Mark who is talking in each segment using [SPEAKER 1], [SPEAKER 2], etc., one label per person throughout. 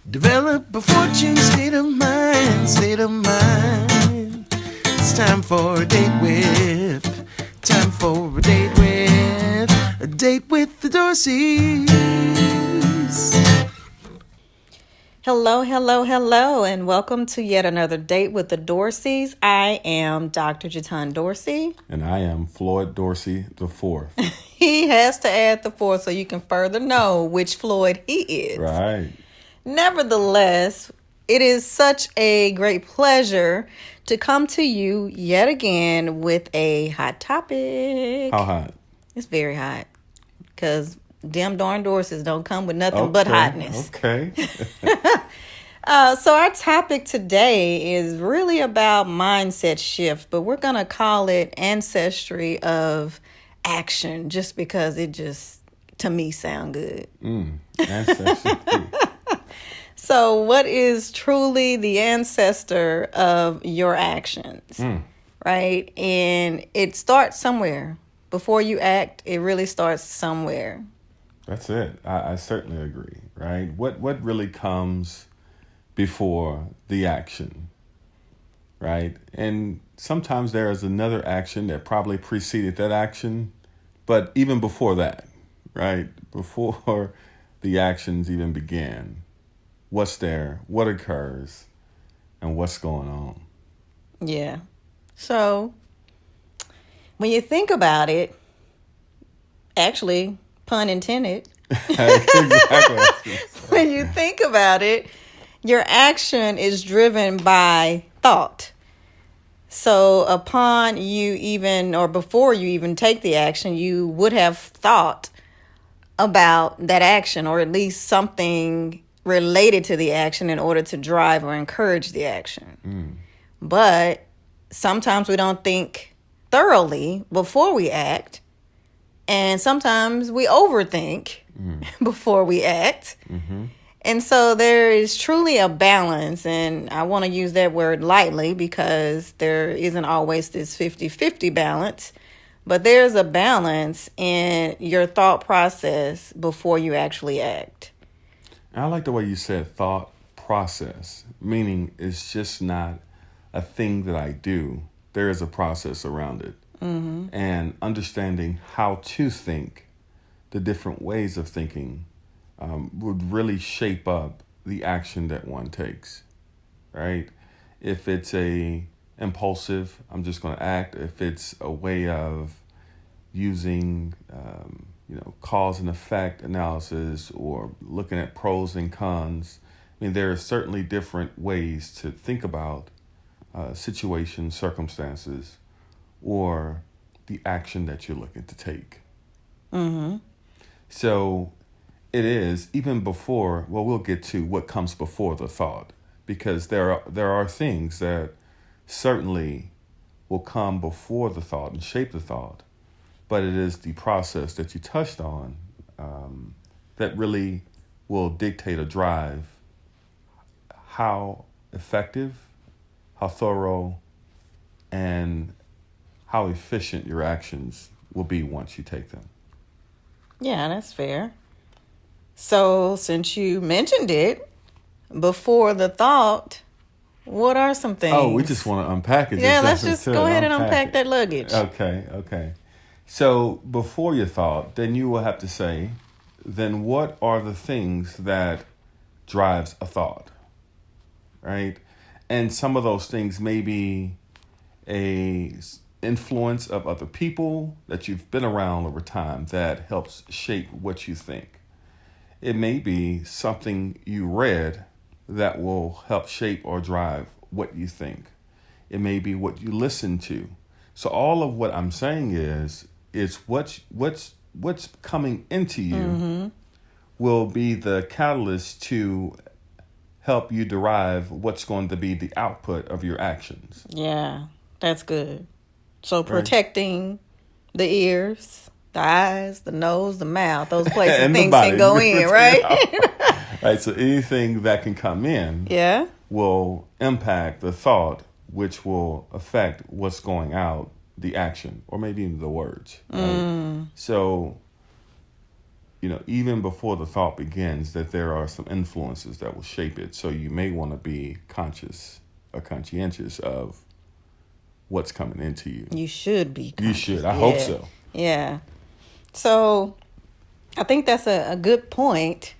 [SPEAKER 1] Develop a fortune state of mind, state of mind. It's time for a date with, time for a date with the Dorseys.
[SPEAKER 2] Hello, hello, hello, and welcome to yet another date with the Dorseys. I am Dr. Jatan Dorsey.
[SPEAKER 3] And I am Floyd Dorsey the Fourth.
[SPEAKER 2] He has to add the fourth so you can further know which Floyd he is.
[SPEAKER 3] Right.
[SPEAKER 2] Nevertheless, it is such a great pleasure to come to you yet again with a hot topic.
[SPEAKER 3] How hot?
[SPEAKER 2] It's very hot because them darn Dorseys don't come with nothing but hotness.
[SPEAKER 3] Okay.
[SPEAKER 2] So our topic today is really about mindset shift, but we're going to call it Ancestry of Action just because it just, to me, sound good.
[SPEAKER 3] Ancestry.
[SPEAKER 2] So what is truly the ancestor of your actions, right? And it starts somewhere. Before you act, it really starts somewhere.
[SPEAKER 3] That's it. I certainly agree, right? What really comes before the action, right? And sometimes there is another action that probably preceded that action, but even before that, right? Before the actions even began, what's there, what occurs, and what's going on.
[SPEAKER 2] Yeah. So when you think about it, actually, pun intended,
[SPEAKER 3] Exactly.
[SPEAKER 2] when you think about it, your action is driven by thought. So upon you even, or before you even take the action, you would have thought about that action, or at least something related to the action in order to drive or encourage the action. But sometimes we don't think thoroughly before we act. And sometimes we overthink before we act. And so there is truly a balance. And I want to use that word lightly because there isn't always this 50-50 balance. But there's a balance in your thought process before you actually act.
[SPEAKER 3] I like the way you said thought process, meaning it's just not a thing that I do. There is a process around it. And understanding how to think, the different ways of thinking, would really shape up the action that one takes, right? If it's a impulsive, I'm just going to act. If it's a way of using, cause and effect analysis or looking at pros and cons, I mean, there are certainly different ways to think about situations, circumstances, or the action that you're looking to take. So it is even before, well, we'll get to what comes before the thought, because there are things that certainly will come before the thought and shape the thought, but it is the process that you touched on that really will dictate or drive how effective, how thorough, and how efficient your actions will be once you take them.
[SPEAKER 2] Yeah, that's fair. So since you mentioned it, before the thought, what are some things?
[SPEAKER 3] Oh, we just want to unpack it.
[SPEAKER 2] Yeah, let's just go ahead and unpack that luggage.
[SPEAKER 3] Okay. So before your thought, then you will have to say, then what are the things that drives a thought, right? And some of those things may be a influence of other people that you've been around over time that helps shape what you think. It may be something you read that will help shape or drive what you think. It may be what you listen to. So all of what I'm saying is what's coming into you will be the catalyst to help you derive what's going to be the output of your actions.
[SPEAKER 2] Yeah, that's good. So protecting the ears, the eyes, the nose, the mouth, those places
[SPEAKER 3] and
[SPEAKER 2] things can go in, right?
[SPEAKER 3] Right. So anything that can come in will impact the thought, which will affect what's going out, the action, or maybe even the words. Right? So even before the thought begins, that there are some influences that will shape it. So you may want to be conscious or conscientious of what's coming into you.
[SPEAKER 2] You should be
[SPEAKER 3] You
[SPEAKER 2] conscious.
[SPEAKER 3] should. I hope so.
[SPEAKER 2] Yeah. So I think that's a good point.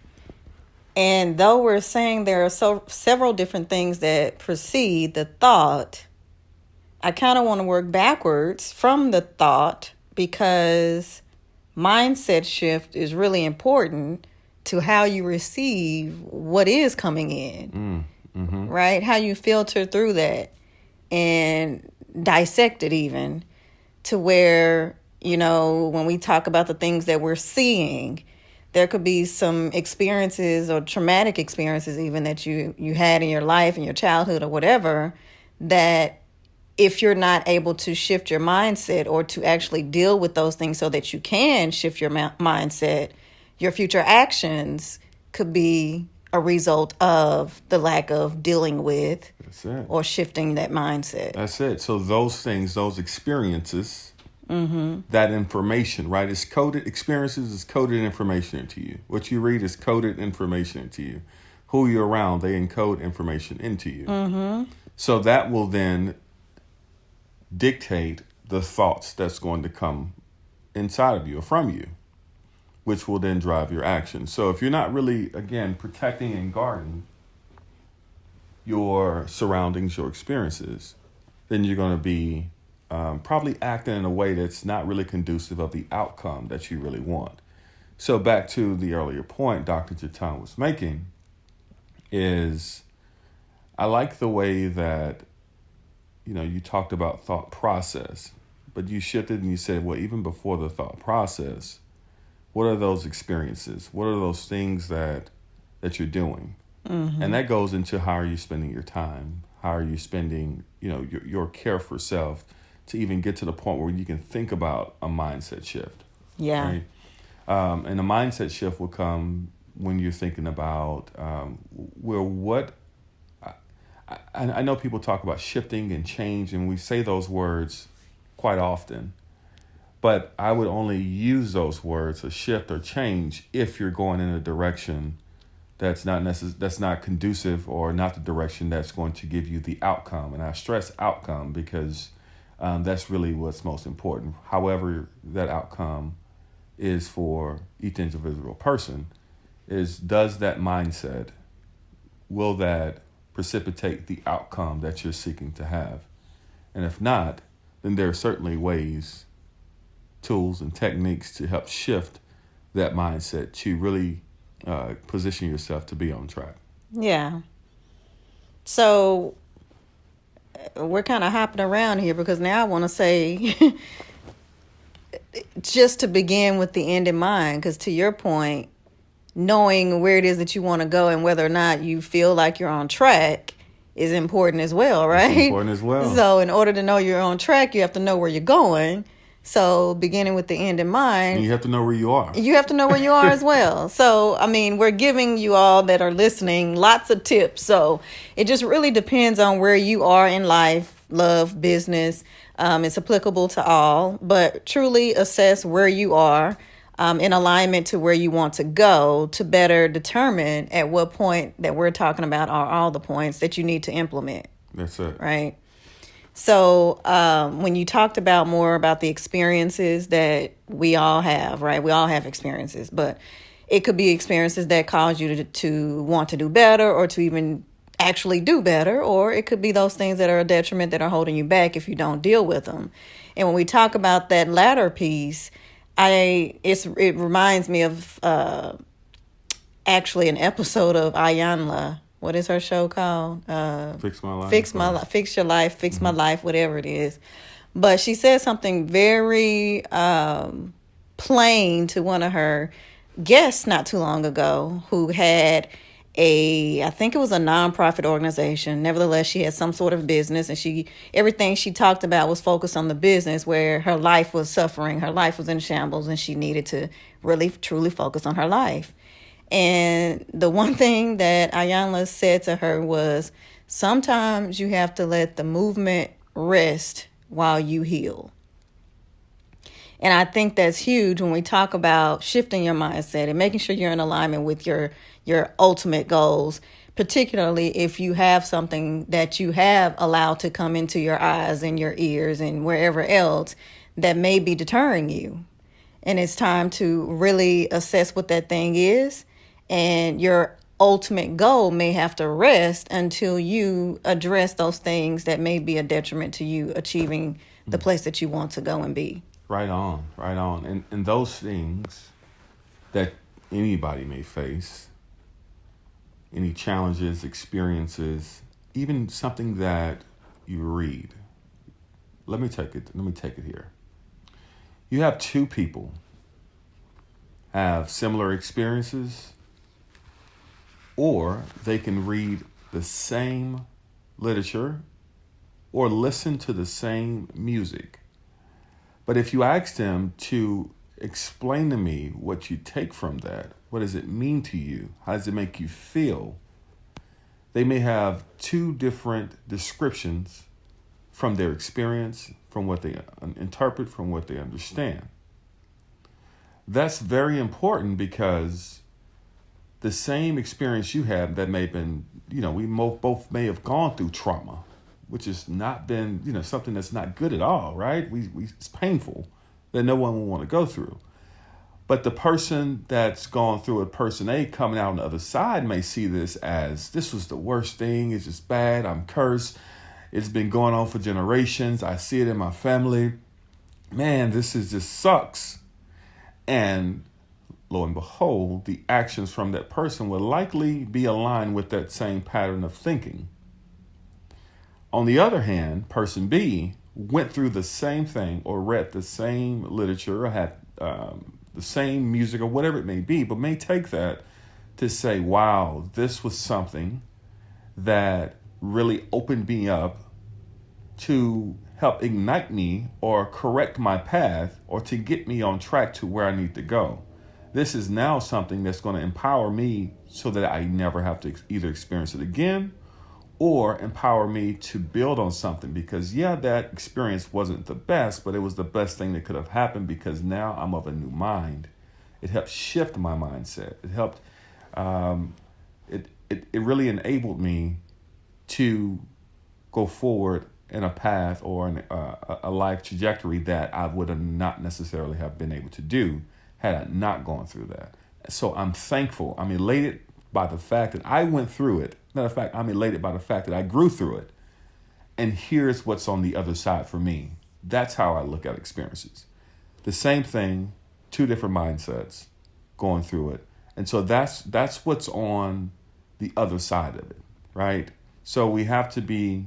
[SPEAKER 2] And though we're saying there are several different things that precede the thought, I kind of want to work backwards from the thought, because mindset shift is really important to how you receive what is coming in, right? How you filter through that and dissect it, even to where, when we talk about the things that we're seeing, there could be some experiences or traumatic experiences even that you had in your life, in your childhood or whatever, that if you're not able to shift your mindset or to actually deal with those things so that you can shift your mindset, your future actions could be a result of the lack of dealing with or shifting that mindset.
[SPEAKER 3] That's it. So those things, those experiences, that information, right? It's coded experiences, is coded information into you. What you read is coded information into you. Who you're around, they encode information into you. So that will then dictate the thoughts that's going to come inside of you or from you, which will then drive your action. So if you're not really, again, protecting and guarding your surroundings, your experiences, then you're going to be probably acting in a way that's not really conducive of the outcome that you really want. So back to the earlier point Dr. Jatan was making is, I like the way that you talked about thought process, but you shifted and you said, well, even before the thought process, what are those experiences? What are those things that you're doing? And that goes into how are you spending your time? How are you spending, your care for self to even get to the point where you can think about a mindset shift?
[SPEAKER 2] Yeah.
[SPEAKER 3] Right? And a mindset shift will come when you're thinking about, I know people talk about shifting and change, and we say those words quite often, but I would only use those words, a shift or change, if you're going in a direction that's not conducive, or not the direction that's going to give you the outcome. And I stress outcome because that's really what's most important. However, that outcome is for each individual person, does that mindset, will that precipitate the outcome that you're seeking to have? And if not, then there are certainly ways, tools, and techniques to help shift that mindset to really position yourself to be on track.
[SPEAKER 2] Yeah. So we're kind of hopping around here, because now I want to say just to begin with the end in mind, because to your point, knowing where it is that you want to go and whether or not you feel like you're on track is important as well, right?
[SPEAKER 3] It's important as well.
[SPEAKER 2] So in order to know you're on track, you have to know where you're going. So beginning with the end in mind.
[SPEAKER 3] And you have to know where you are.
[SPEAKER 2] You have to know where you are as well. So, we're giving you all that are listening lots of tips. So it just really depends on where you are in life, love, business. It's applicable to all, but truly assess where you are in alignment to where you want to go, to better determine at what point that we're talking about are all the points that you need to implement.
[SPEAKER 3] That's it.
[SPEAKER 2] Right. So when you talked about more about the experiences that we all have, right? We all have experiences, but it could be experiences that cause you to want to do better, or to even actually do better, or it could be those things that are a detriment that are holding you back if you don't deal with them. And when we talk about that latter piece, it reminds me of actually an episode of Ayanla. What is her show called?
[SPEAKER 3] Fix My Life.
[SPEAKER 2] Fix My Life. Fix Your Life. Fix My Life. Whatever it is. But she said something very plain to one of her guests not too long ago, who had I think it was a nonprofit organization. Nevertheless, she had some sort of business, and everything she talked about was focused on the business, where her life was suffering, her life was in shambles, and she needed to really truly focus on her life. And the one thing that Ayanla said to her was, sometimes you have to let the movement rest while you heal. And I think that's huge when we talk about shifting your mindset and making sure you're in alignment with your ultimate goals, particularly if you have something that you have allowed to come into your eyes and your ears and wherever else that may be deterring you. And it's time to really assess what that thing is. And your ultimate goal may have to rest until you address those things that may be a detriment to you achieving the place that you want to go and be.
[SPEAKER 3] Right on, right on. And those things that anybody may face, any challenges, experiences, even something that you read. Let me take it here. You have two people have similar experiences, or they can read the same literature or listen to the same music. But if you ask them to explain to me what you take from that, what does it mean to you? How does it make you feel? They may have two different descriptions from their experience, from what they interpret, from what they understand. That's very important because the same experience you have that may have been, we both may have gone through trauma, which has not been, something that's not good at all, right? It's painful that no one will want to go through. But the person that's gone through it, person A, coming out on the other side may see this as, this was the worst thing. It's just bad. I'm cursed. It's been going on for generations. I see it in my family. Man, this is just sucks. And lo and behold, the actions from that person will likely be aligned with that same pattern of thinking. On the other hand, person B went through the same thing or read the same literature or had the same music or whatever it may be, but may take that to say, wow, this was something that really opened me up to help ignite me or correct my path or to get me on track to where I need to go. This is now something that's going to empower me so that I never have to either experience it again or empower me to build on something, because that experience wasn't the best, but it was the best thing that could have happened because now I'm of a new mind. It helped shift my mindset. It helped, it really enabled me to go forward in a path or in a life trajectory that I would have not necessarily have been able to do had I not gone through that. So I'm thankful. I'm elated by the fact that I went through it. Matter of fact, I'm elated by the fact that I grew through it. And here's what's on the other side for me. That's how I look at experiences. The same thing, two different mindsets going through it. And so that's what's on the other side of it, right? So we have to be,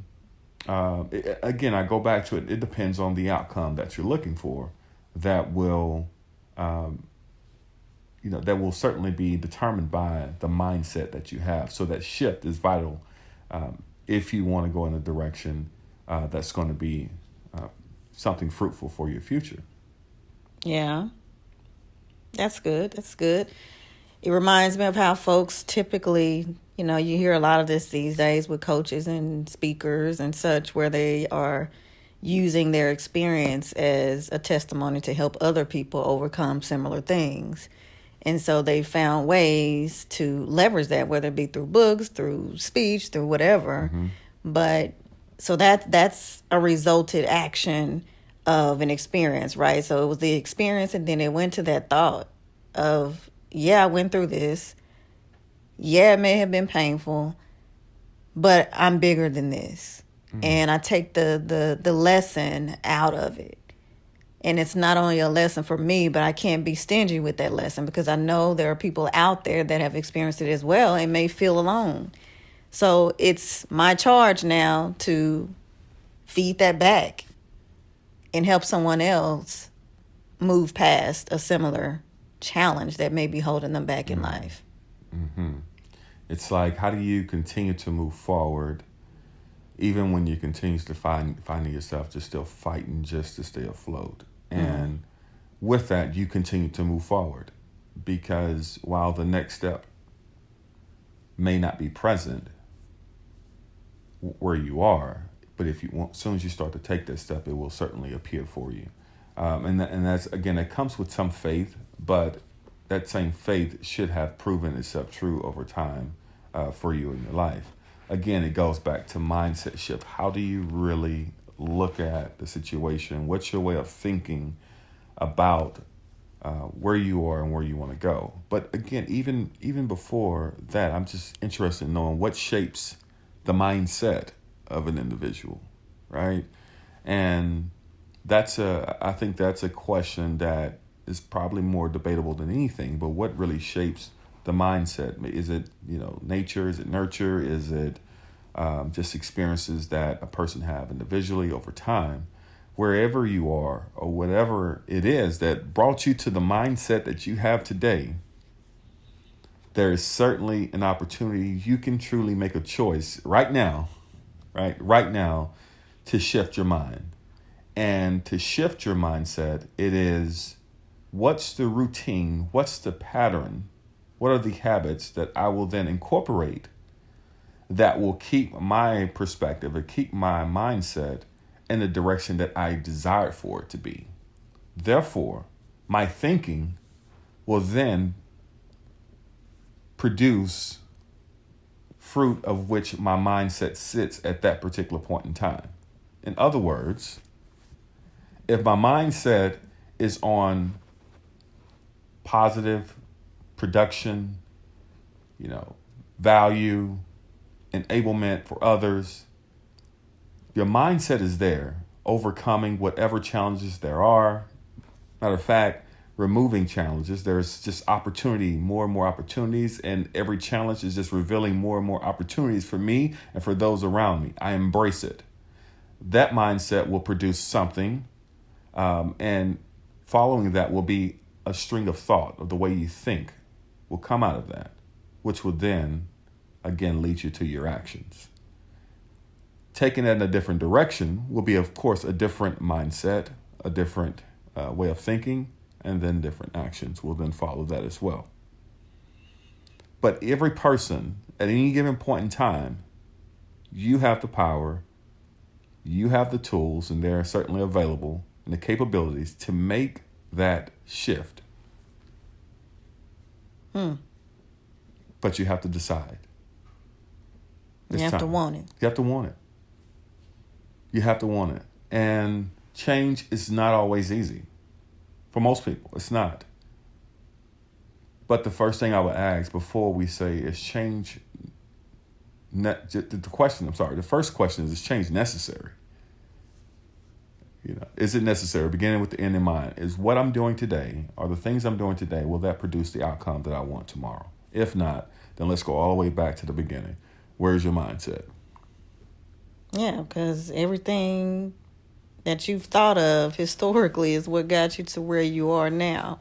[SPEAKER 3] again, I go back to it. It depends on the outcome that you're looking for. That will certainly be determined by the mindset that you have. So that shift is vital if you want to go in a direction that's going to be something fruitful for your future.
[SPEAKER 2] Yeah, that's good. That's good. It reminds me of how folks typically, you hear a lot of this these days with coaches and speakers and such, where they are using their experience as a testimony to help other people overcome similar things. And so they found ways to leverage that, whether it be through books, through speech, through whatever. Mm-hmm. But so that's a resulted action of an experience, right? So it was the experience, and then it went to that thought of, I went through this. It may have been painful, but I'm bigger than this. Mm-hmm. And I take the lesson out of it. And it's not only a lesson for me, but I can't be stingy with that lesson because I know there are people out there that have experienced it as well and may feel alone. So it's my charge now to feed that back and help someone else move past a similar challenge that may be holding them back in life.
[SPEAKER 3] Mm-hmm. It's like, how do you continue to move forward even when you continue to finding yourself just still fighting just to stay afloat? And with that, you continue to move forward, because while the next step may not be present where you are, but as soon as you start to take that step, it will certainly appear for you. And that's, again, it comes with some faith, but that same faith should have proven itself true over time for you in your life. Again, it goes back to mindset shift. How do you really look at the situation? What's your way of thinking about where you are and where you want to go? But again, even before that, I'm just interested in knowing what shapes the mindset of an individual, right? And I think that's a question that is probably more debatable than anything. But what really shapes the mindset? Is it, nature? Is it nurture? Is it just experiences that a person have individually over time? Wherever you are, or whatever it is that brought you to the mindset that you have today, there is certainly an opportunity. You can truly make a choice right now, right now, to shift your mind. And to shift your mindset, it is, what's the routine? What's the pattern? What are the habits that I will then incorporate that will keep my perspective or keep my mindset in the direction that I desire for it to be? Therefore, my thinking will then produce fruit of which my mindset sits at that particular point in time. In other words, if my mindset is on positive production, value, enablement for others, your mindset is there, overcoming whatever challenges there are. Matter of fact, removing challenges. There's just opportunity, more and more opportunities, and every challenge is just revealing more and more opportunities for me and for those around me. I embrace it. That mindset will produce something, and following that will be a string of thought of the way you think will come out of that, which will then, again, lead you to your actions. Taking it in a different direction will be, of course, a different mindset, a different way of thinking, and then different actions will then follow that as well. But every person at any given point in time, you have the power, you have the tools, and they're certainly available, and the capabilities to make that shift. But you have to decide.
[SPEAKER 2] You have to want it.
[SPEAKER 3] You have to want it. You have to want it. And change is not always easy. For most people, it's not. But the first thing I would ask before we say is change. The first question is change necessary? Is it necessary? Beginning with the end in mind. Is what I'm doing today, or the things I'm doing today, will that produce the outcome that I want tomorrow? If not, then let's go all the way back to the beginning. Where's your mindset?
[SPEAKER 2] Yeah, because everything that you've thought of historically is what got you to where you are now.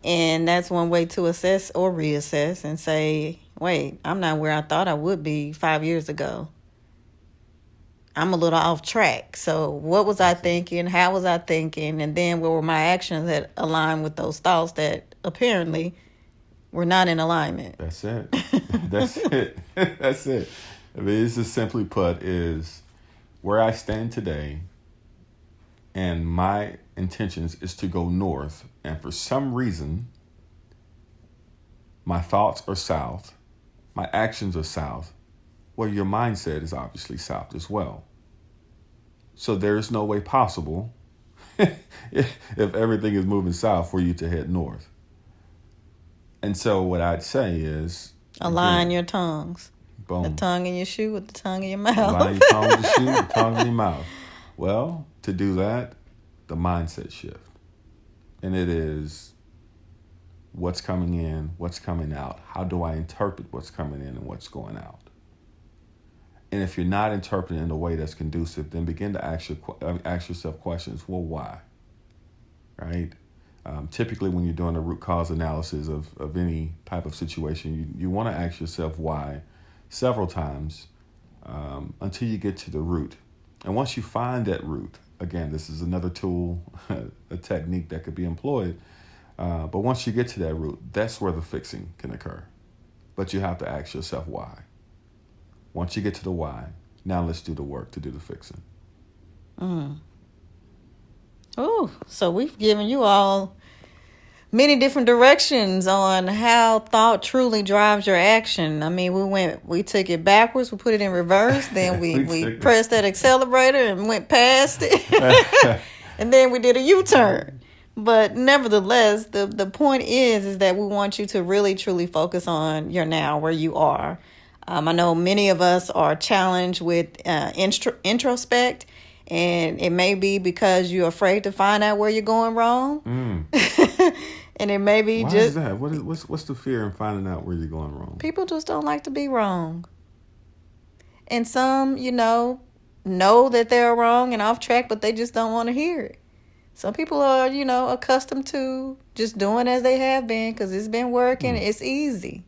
[SPEAKER 2] And that's one way to assess or reassess and say, wait, I'm not where I thought I would be 5 years ago. I'm a little off track. So what was I thinking? How was I thinking? And then what were my actions that align with those thoughts that apparently were not in alignment?
[SPEAKER 3] That's it. That's it. That's it. I mean, it's just simply put is where I stand today, and my intentions is to go north. And for some reason, my thoughts are south. My actions are south. Well, your mindset is obviously south as well. So there's no way possible if everything is moving south for you to head north. And so what I'd say is
[SPEAKER 2] align your tongues.
[SPEAKER 3] Boom.
[SPEAKER 2] The tongue in your shoe with the tongue in your mouth.
[SPEAKER 3] Align your tongue with the shoe, the tongue in your mouth. Well, to do that, the mindset shift. And it is what's coming in, what's coming out. How do I interpret what's coming in and what's going out? And if you're not interpreting in a way that's conducive, then begin to ask yourself questions. Well, why? Right? Typically, when you're doing a root cause analysis of any type of situation, you want to ask yourself why several times until you get to the root. And once you find that root, again, this is another tool, a technique that could be employed. But once you get to that root, that's where the fixing can occur. But you have to ask yourself why. Once you get to the why, now let's do the work to do the fixing.
[SPEAKER 2] Oh, so we've given you all many different directions on how thought truly drives your action. I mean, we took it backwards, we put it in reverse, then we pressed that accelerator and went past it, and then we did a U-turn. But nevertheless, the point is that we want you to really truly focus on your now, where you are. I know many of us are challenged with introspect, and it may be because you're afraid to find out where you're going wrong. And it may be
[SPEAKER 3] Why
[SPEAKER 2] just...
[SPEAKER 3] is that? What's the fear in finding out where you're going wrong?
[SPEAKER 2] People just don't like to be wrong. And some, know that they're wrong and off track, but they just don't want to hear it. Some people are, accustomed to just doing as they have been because it's been working. It's easy.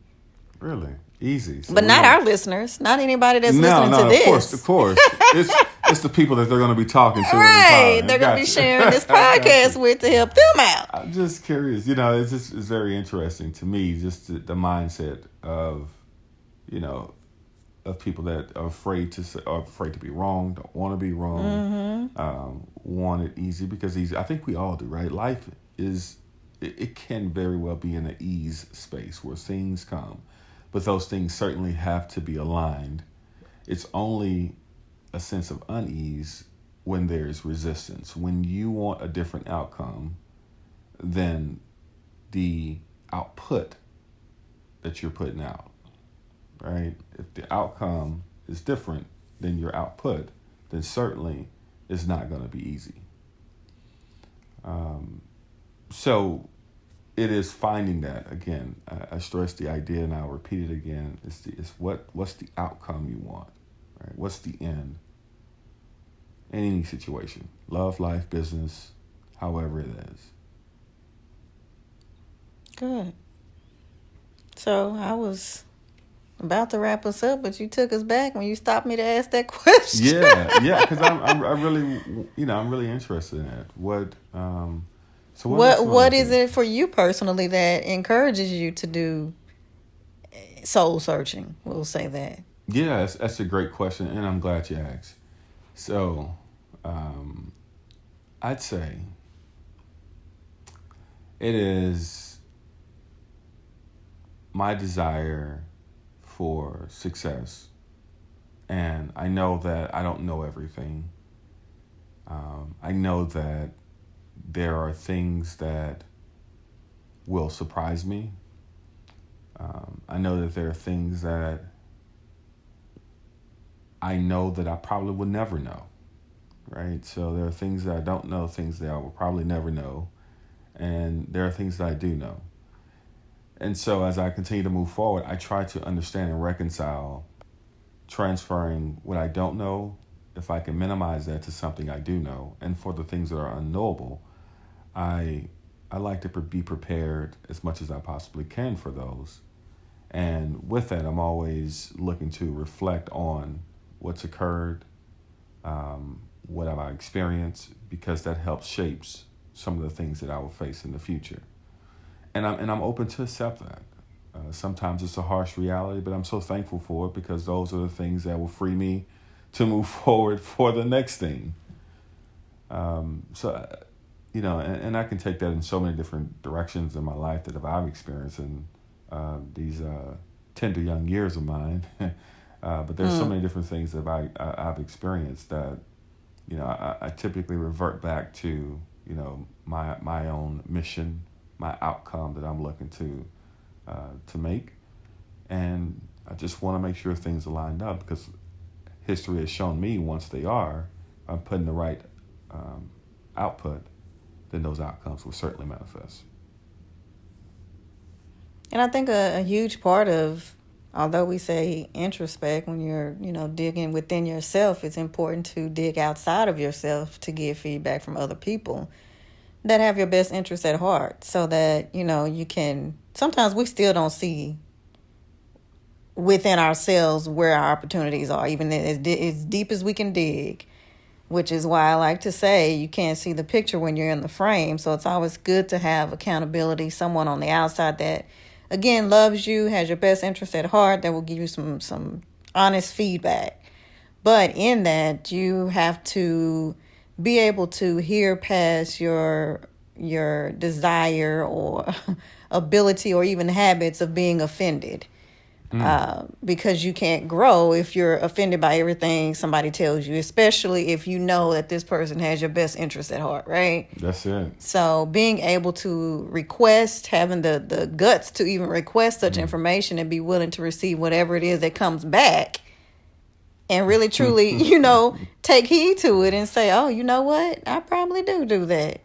[SPEAKER 3] Really? Easy. So
[SPEAKER 2] but not our listeners. Not anybody that's listening to this.
[SPEAKER 3] Of course. It's the people that they're going to be talking to.
[SPEAKER 2] Right. They're going to be sharing this podcast with to help them out.
[SPEAKER 3] I'm just curious. It's very interesting to me, just the mindset of, of people that are afraid to be wrong, don't want to be wrong, want it easy because easy. I think we all do, right? Life it can very well be in an ease space where things come, but those things certainly have to be aligned. It's only a sense of unease when there's resistance. When you want a different outcome than the output that you're putting out, right? If the outcome is different than your output, then certainly it's not going to be easy. So it is finding that, again, I stress the idea and I'll repeat it again, what's the outcome you want, right? What's the end? In any situation, love, life, business, however it is.
[SPEAKER 2] Good. So I was about to wrap us up, but you took us back when you stopped me to ask that question.
[SPEAKER 3] Yeah, because I'm really, I'm really interested in it.
[SPEAKER 2] What is it for you personally that encourages you to do soul searching? We'll say that.
[SPEAKER 3] Yeah, that's a great question, and I'm glad you asked. So, I'd say it is my desire for success, and I know that I don't know everything. I know that there are things that will surprise me. I know that there are things that I know that I probably will never know, right? So there are things that I don't know, things that I will probably never know, and there are things that I do know. And so as I continue to move forward, I try to understand and reconcile transferring what I don't know, if I can minimize that to something I do know, and for the things that are unknowable, I like to be prepared as much as I possibly can for those. And with that, I'm always looking to reflect on what's occurred, what have I experienced, because that helps shapes some of the things that I will face in the future. And I'm open to accept that. Sometimes it's a harsh reality, but I'm so thankful for it because those are the things that will free me to move forward for the next thing. And I can take that in so many different directions in my life that I've experienced in these tender young years of mine. But there's so many different things that I've experienced that, I typically revert back to, my own mission, my outcome that I'm looking to make. And I just want to make sure things are lined up because history has shown me once they are, I'm putting the right output, then those outcomes will certainly manifest.
[SPEAKER 2] And I think a huge part of, although we say introspect, when you're, digging within yourself, it's important to dig outside of yourself to get feedback from other people that have your best interests at heart so that, you can, sometimes we still don't see within ourselves where our opportunities are, even as deep as we can dig, which is why I like to say you can't see the picture when you're in the frame. So it's always good to have accountability, someone on the outside that, again, loves you, has your best interest at heart, that will give you some honest feedback. But in that, you have to be able to hear past your desire or ability or even habits of being offended. Because you can't grow if you're offended by everything somebody tells you, especially if you know that this person has your best interest at heart, right?
[SPEAKER 3] That's it.
[SPEAKER 2] So being able to request, having the guts to even request such information and be willing to receive whatever it is that comes back, and really truly, take heed to it and say, oh, you know what? I probably do that.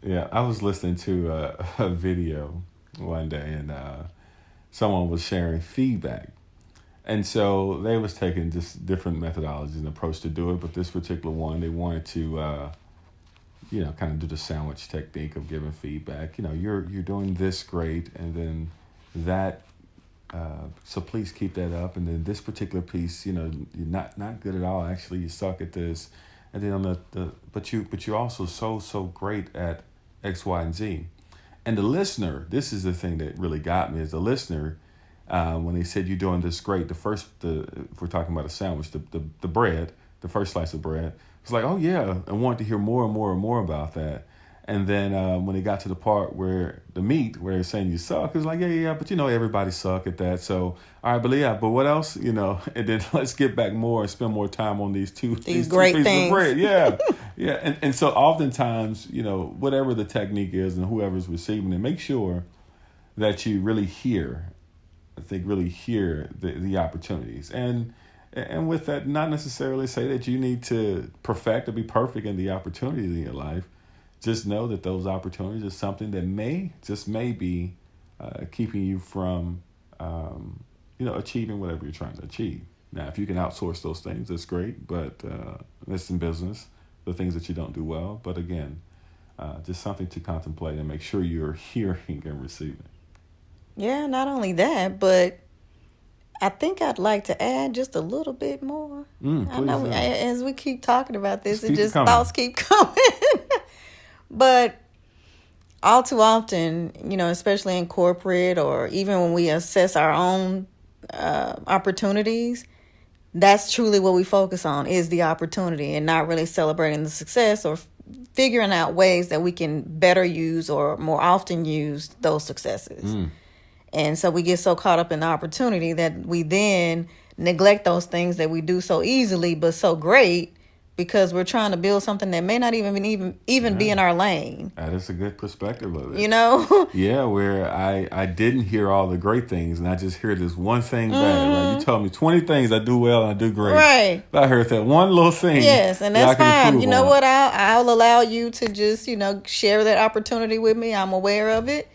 [SPEAKER 3] Yeah, I was listening to a video one day, and someone was sharing feedback. And so they was taking just different methodologies and approach to do it. But this particular one, they wanted to, kind of do the sandwich technique of giving feedback. You're doing this great, and then that, so please keep that up. And then this particular piece, you're not good at all. Actually, you suck at this. And then on but you're also so great at X, Y, and Z. And the listener, this is the thing that really got me, is the listener, when they said you're doing this great, if we're talking about a sandwich, the bread, the first slice of bread, was like, oh yeah, and wanted to hear more and more and more about that. And then when they got to the part where the meat, where they're saying you suck, it was like, yeah, but everybody suck at that. So, all right, but what else? And then let's get back more and spend more time on these
[SPEAKER 2] great
[SPEAKER 3] two pieces
[SPEAKER 2] things.
[SPEAKER 3] of bread. Yeah. Yeah. And so oftentimes, whatever the technique is and whoever's receiving it, make sure that you really hear the opportunities. And with that, not necessarily say that you need to perfect or be perfect in the opportunities in your life. Just know that those opportunities are something that may be keeping you from, achieving whatever you're trying to achieve. Now, if you can outsource those things, that's great. But that's in business, the things that you don't do well. But again, just something to contemplate and make sure you're hearing and receiving.
[SPEAKER 2] Yeah, not only that, but I think I'd like to add just a little bit more. I know as we keep talking about this, thoughts keep coming. But all too often, especially in corporate or even when we assess our own opportunities, that's truly what we focus on, is the opportunity, and not really celebrating the success or figuring out ways that we can better use or more often use those successes. And so we get so caught up in the opportunity that we then neglect those things that we do so easily but so great, because we're trying to build something that may not even be in our lane.
[SPEAKER 3] That is a good perspective of it.
[SPEAKER 2] Yeah,
[SPEAKER 3] where I didn't hear all the great things, and I just hear this one thing bad, right? You told me 20 things I do well and I do great.
[SPEAKER 2] Right.
[SPEAKER 3] But I heard that one little thing.
[SPEAKER 2] Yes, and that's fine. You know what? I'll allow you to just, share that opportunity with me. I'm aware of it.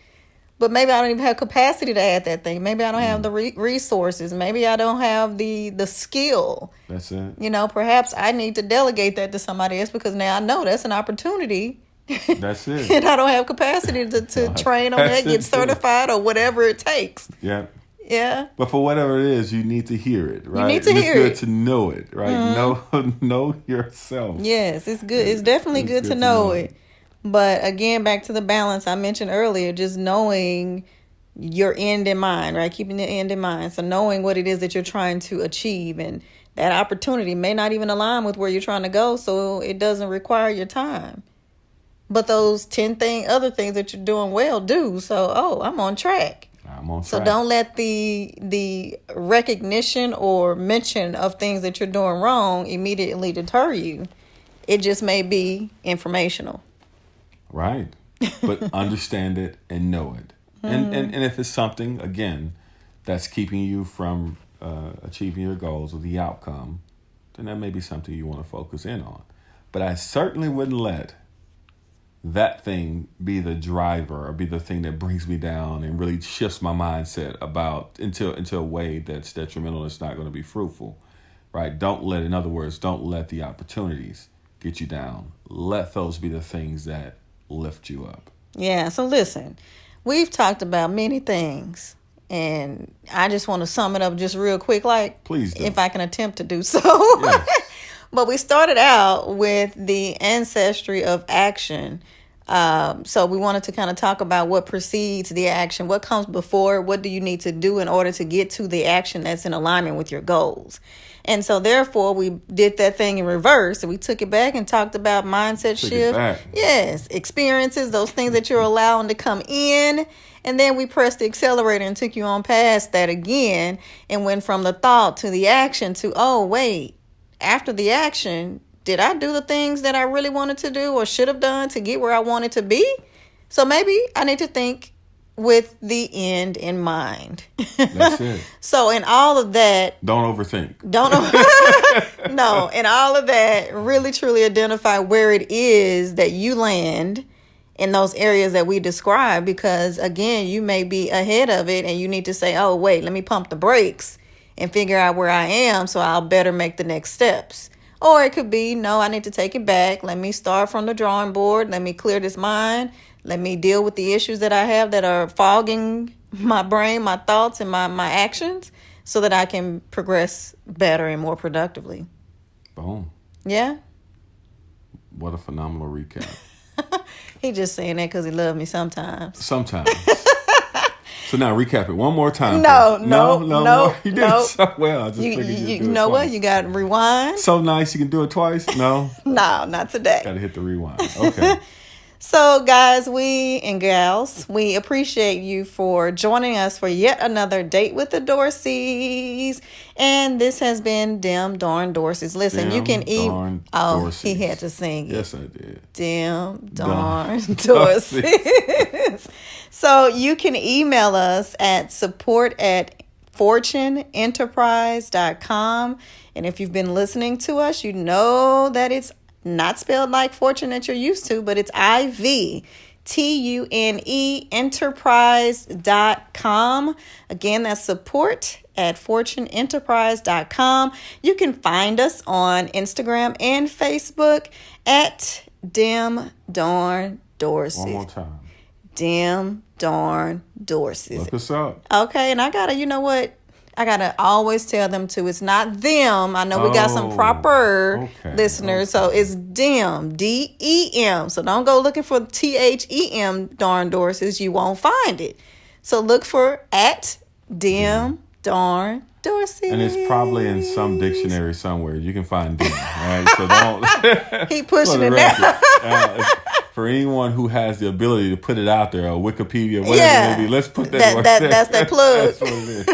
[SPEAKER 2] But maybe I don't even have capacity to add that thing. Maybe I don't have the resources. Maybe I don't have the skill.
[SPEAKER 3] That's it.
[SPEAKER 2] Perhaps I need to delegate that to somebody else, because now I know that's an opportunity.
[SPEAKER 3] That's it.
[SPEAKER 2] And I don't have capacity to train on that, get certified, or whatever it takes.
[SPEAKER 3] Yeah.
[SPEAKER 2] Yeah.
[SPEAKER 3] But for whatever it is, you need to hear it, right?
[SPEAKER 2] You need to hear it.
[SPEAKER 3] It's good to know it, right? Know yourself.
[SPEAKER 2] Yes, it's good. It's definitely good to know it. But again, back to the balance I mentioned earlier, just knowing your end in mind, right? Keeping the end in mind. So knowing what it is that you're trying to achieve, and that opportunity may not even align with where you're trying to go, so it doesn't require your time. But those 10 other things that you're doing well do. So, I'm on track. So don't let the recognition or mention of things that you're doing wrong immediately deter you. It just may be informational.
[SPEAKER 3] Right. But understand it and know it. And if it's something, again, that's keeping you from achieving your goals or the outcome, then that may be something you want to focus in on. But I certainly wouldn't let that thing be the driver or be the thing that brings me down and really shifts my mindset into a way that's detrimental. It's not going to be fruitful, right? In other words, don't let the opportunities get you down. Let those be the things that lift you up.
[SPEAKER 2] Yeah. So listen, we've talked about many things, and I just want to sum it up just real quick,
[SPEAKER 3] please do,
[SPEAKER 2] if I can attempt to do so.
[SPEAKER 3] Yes.
[SPEAKER 2] But we started out with the Ancestry of Action So we wanted to kind of talk about what precedes the action, what comes before, what do you need to do in order to get to the action that's in alignment with your goals. And so therefore we did that thing in reverse, and we took it back and talked about mindset shift. Yes, experiences, those things that you're allowing to come in. And then we pressed the accelerator and took you on past that again and went from the thought to the action to, oh, wait, after the action, did I do the things that I really wanted to do or should have done to get where I wanted to be? So maybe I need to think with the end in mind.
[SPEAKER 3] That's it.
[SPEAKER 2] So in all of that,
[SPEAKER 3] don't overthink.
[SPEAKER 2] No, in all of that, really truly identify where it is that you land in those areas that we described, because again, you may be ahead of it and you need to say, oh, wait, let me pump the brakes and figure out where I am so I'll better make the next steps. Or it could be, no, I need to take it back. Let me start from the drawing board. Let me clear this mind. Let me deal with the issues that I have that are fogging my brain, my thoughts, and my actions so that I can progress better and more productively.
[SPEAKER 3] Boom.
[SPEAKER 2] Yeah?
[SPEAKER 3] What a phenomenal recap.
[SPEAKER 2] He just saying that because he loves me sometimes.
[SPEAKER 3] Sometimes. So now recap it one more time.
[SPEAKER 2] No.
[SPEAKER 3] You did it so well. I just figured
[SPEAKER 2] you know what? You got to rewind.
[SPEAKER 3] So nice. You can do it twice. No.
[SPEAKER 2] No, not today.
[SPEAKER 3] Got to hit the rewind. Okay.
[SPEAKER 2] So, guys, we and gals, we appreciate you for joining us for yet another Date with the Dorseys. And this has been Dim Darn Dorseys. Listen, you can
[SPEAKER 3] Dorseys.
[SPEAKER 2] He had to sing it.
[SPEAKER 3] Yes, I did.
[SPEAKER 2] Dim Darn Dorseys. So you can email us at support@fortuneenterprise.com. And if you've been listening to us, you know that it's not spelled like fortune that you're used to, but it's IVTUNE enterprise.com. Again, that's support@fortuneenterprise.com. You can find us on Instagram and Facebook at Dim Darn Dorseys.
[SPEAKER 3] One more time.
[SPEAKER 2] Dim Darn Dorseys.
[SPEAKER 3] Look us up.
[SPEAKER 2] Okay, and I gotta always tell them too. It's not them. I know we got some proper listeners, so it's Dim, DEM. So don't go looking for THEM Darn Dorseys. You won't find it. So look for @Dim Darn Dorseys.
[SPEAKER 3] And it's probably in some dictionary somewhere. You can find Dim, right? So don't.
[SPEAKER 2] He pushing it now.
[SPEAKER 3] For anyone who has the ability to put it out there, or Wikipedia, whatever it may be, let's put that there.
[SPEAKER 2] That's that plug.
[SPEAKER 3] That's what it is.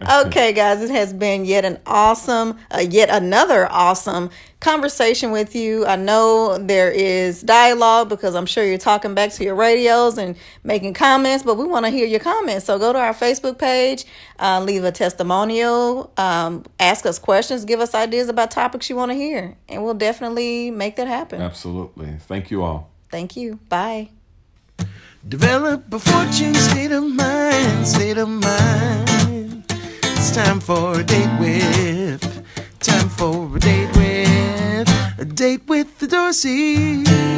[SPEAKER 2] Okay, guys, it has been yet another awesome conversation with you. I know there is dialogue because I'm sure you're talking back to your radios and making comments, but we want to hear your comments. So go to our Facebook page, leave a testimonial, ask us questions, give us ideas about topics you want to hear, and we'll definitely make that happen.
[SPEAKER 3] Absolutely. Thank you all.
[SPEAKER 2] Thank you. Bye.
[SPEAKER 1] Develop a fortune state of mind, state of mind. It's time for a date with, time for a date with the Dorseys.